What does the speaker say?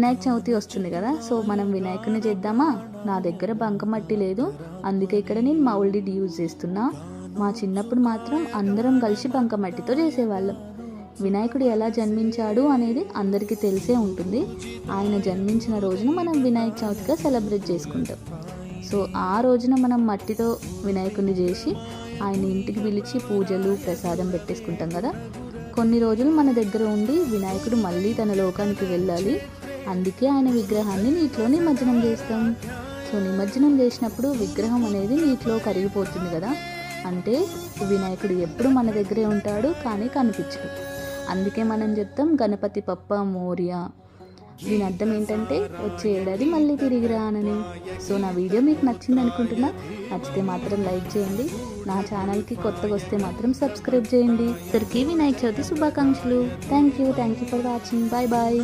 వినాయక చవితి వస్తుంది కదా, సో మనం వినాయకుడిని చేద్దామా. నా దగ్గర బంకమట్టి లేదు, అందుకే ఇక్కడ నేను మౌల్డ్ యూజ్ చేస్తున్నా. మా చిన్నప్పుడు మాత్రం అందరం కలిసి బంకమట్టితో చేసేవాళ్ళం. వినాయకుడు ఎలా జన్మించాడు అనేది అందరికీ తెలిసే ఉంటుంది. ఆయన జన్మించిన రోజున మనం వినాయక చవితిగా సెలబ్రేట్ చేసుకుంటాం. సో ఆ రోజున మనం మట్టితో వినాయకుడిని చేసి ఆయన ఇంటికి పిలిచి పూజలు ప్రసాదం పెట్టేసుకుంటాం కదా. కొన్ని రోజులు మన దగ్గర ఉండి వినాయకుడు మళ్ళీ తన లోకానికి వెళ్ళాలి, అందుకే ఆయన విగ్రహాన్ని నీటిలో నిమజ్జనం చేస్తాం. సో నిమజ్జనం చేసినప్పుడు విగ్రహం అనేది నీటిలో కరిగిపోతుంది కదా, అంటే వినాయకుడు ఎప్పుడు మన దగ్గరే ఉంటాడు కానీ కనిపించడు. అందుకే మనం చెప్తాం గణపతి పప్ప మోరియా. దీని అర్థం ఏంటంటే వచ్చే ఏడాది మళ్ళీ తిరిగి రానని. సో నా వీడియో మీకు నచ్చింది అనుకుంటున్నా. నచ్చితే మాత్రం లైక్ చేయండి, నా ఛానల్కి కొత్తగా వస్తే మాత్రం సబ్స్క్రైబ్ చేయండి. అందరికీ వినాయక చవితి శుభాకాంక్షలు. Thank you for watching. Bye bye.